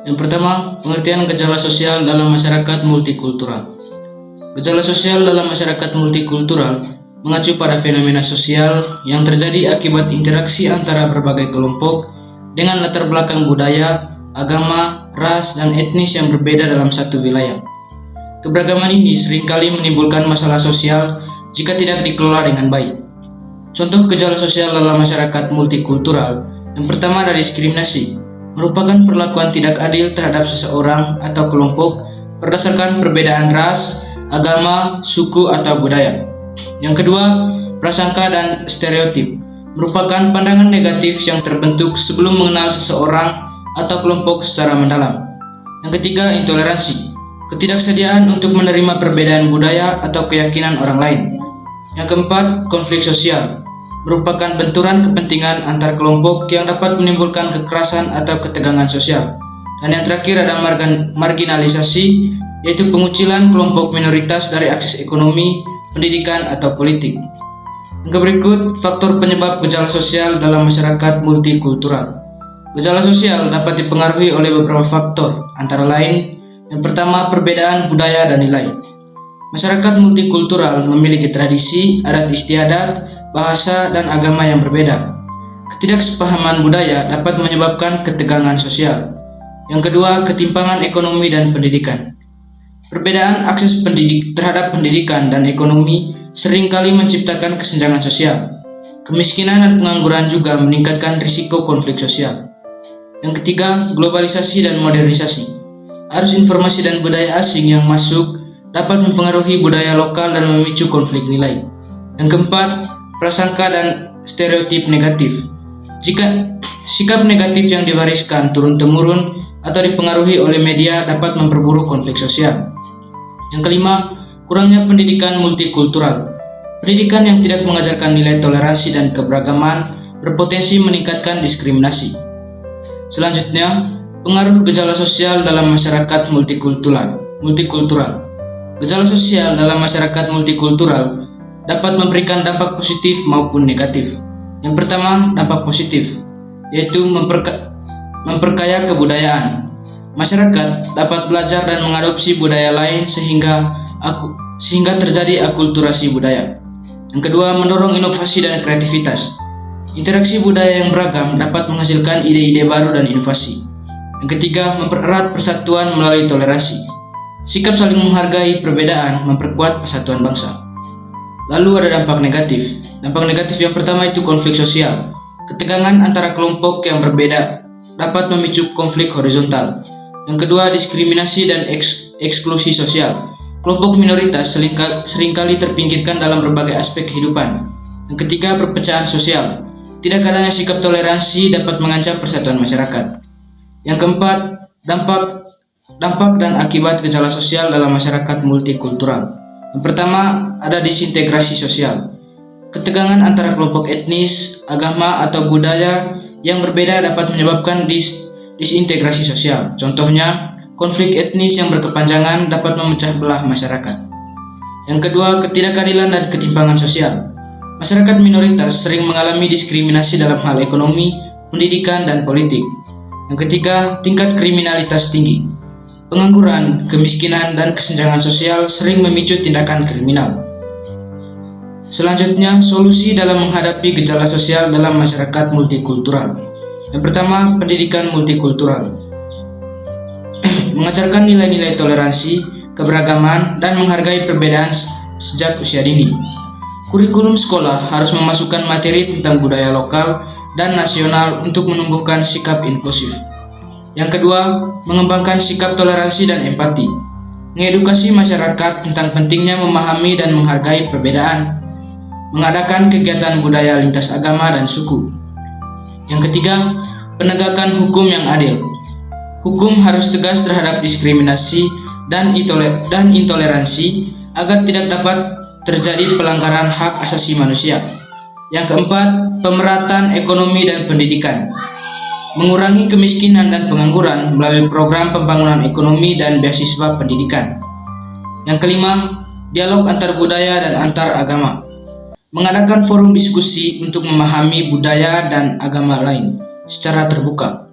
Yang pertama, pengertian gejala sosial dalam masyarakat multikultural. Gejala sosial dalam masyarakat multikultural mengacu pada fenomena sosial yang terjadi akibat interaksi antara berbagai kelompok dengan latar belakang budaya, agama, ras, dan etnis yang berbeda dalam satu wilayah. Keberagaman ini seringkali menimbulkan masalah sosial jika tidak dikelola dengan baik. Contoh gejala sosial dalam masyarakat multikultural, yang pertama ada diskriminasi, merupakan perlakuan tidak adil terhadap seseorang atau kelompok berdasarkan perbedaan ras, agama, suku, atau budaya. Yang kedua, prasangka dan stereotip, merupakan pandangan negatif yang terbentuk sebelum mengenal seseorang atau kelompok secara mendalam. Yang ketiga, intoleransi, ketidaksediaan untuk menerima perbedaan budaya atau keyakinan orang lain. Yang keempat, konflik sosial, merupakan benturan kepentingan antar kelompok yang dapat menimbulkan kekerasan atau ketegangan sosial. Dan yang terakhir ada marginalisasi, yaitu pengucilan kelompok minoritas dari akses ekonomi, pendidikan, atau politik. Yang berikut, faktor penyebab gejala sosial dalam masyarakat multikultural. Gejala sosial dapat dipengaruhi oleh beberapa faktor, antara lain, yang pertama, perbedaan budaya dan nilai. Masyarakat multikultural memiliki tradisi, adat istiadat, bahasa, dan agama yang berbeda. Ketidaksepahaman budaya dapat menyebabkan ketegangan sosial. Yang kedua, ketimpangan ekonomi dan pendidikan. Perbedaan akses terhadap pendidikan dan ekonomi seringkali menciptakan kesenjangan sosial. Kemiskinan dan pengangguran juga meningkatkan risiko konflik sosial. Yang ketiga, globalisasi dan modernisasi. Arus informasi dan budaya asing yang masuk dapat mempengaruhi budaya lokal dan memicu konflik nilai. Yang keempat, prasangka dan stereotip negatif. Jika sikap negatif yang diwariskan turun-temurun atau dipengaruhi oleh media dapat memperburuk konflik sosial. Yang kelima, kurangnya pendidikan multikultural. Pendidikan yang tidak mengajarkan nilai toleransi dan keberagaman berpotensi meningkatkan diskriminasi. Selanjutnya, pengaruh gejala sosial dalam masyarakat multikultural. Gejala sosial dalam masyarakat multikultural dapat memberikan dampak positif maupun negatif. Yang pertama, dampak positif, yaitu memperkaya kebudayaan. Masyarakat dapat belajar dan mengadopsi budaya lain sehingga terjadi akulturasi budaya. Yang kedua, mendorong inovasi dan kreativitas. Interaksi budaya yang beragam dapat menghasilkan ide-ide baru dan inovasi. Yang ketiga, mempererat persatuan melalui toleransi. Sikap saling menghargai perbedaan memperkuat persatuan bangsa. Lalu ada dampak negatif. Dampak negatif yang pertama itu konflik sosial. Ketegangan antara kelompok yang berbeda dapat memicu konflik horizontal. Yang kedua, diskriminasi dan eksklusi sosial. Kelompok minoritas seringkali terpinggirkan dalam berbagai aspek kehidupan. Yang ketiga, perpecahan sosial. Tidak adanya sikap toleransi dapat mengancam persatuan masyarakat. Yang keempat, dampak dan akibat gejala sosial dalam masyarakat multikultural. Yang pertama, ada disintegrasi sosial. Ketegangan antara kelompok etnis, agama, atau budaya yang berbeda dapat menyebabkan disintegrasi sosial. Contohnya, konflik etnis yang berkepanjangan dapat memecah belah masyarakat. Yang kedua, ketidakadilan dan ketimpangan sosial. Masyarakat minoritas sering mengalami diskriminasi dalam hal ekonomi, pendidikan, dan politik. Yang ketiga, tingkat kriminalitas tinggi. Pengangguran, kemiskinan, dan kesenjangan sosial sering memicu tindakan kriminal. Selanjutnya, solusi dalam menghadapi gejala sosial dalam masyarakat multikultural. Yang pertama, pendidikan multikultural. Mengajarkan nilai-nilai toleransi, keberagaman, dan menghargai perbedaan sejak usia dini. Kurikulum sekolah harus memasukkan materi tentang budaya lokal dan nasional untuk menumbuhkan sikap inklusif. Yang kedua, mengembangkan sikap toleransi dan empati. Mengedukasi masyarakat tentang pentingnya memahami dan menghargai perbedaan. Mengadakan kegiatan budaya lintas agama dan suku. Yang ketiga, penegakan hukum yang adil. Hukum harus tegas terhadap diskriminasi dan intoleransi agar tidak dapat terjadi pelanggaran hak asasi manusia. Yang keempat, pemerataan ekonomi dan pendidikan. Mengurangi kemiskinan dan pengangguran melalui program pembangunan ekonomi dan beasiswa pendidikan. Yang kelima, dialog antar budaya dan antar agama. Mengadakan forum diskusi untuk memahami budaya dan agama lain secara terbuka.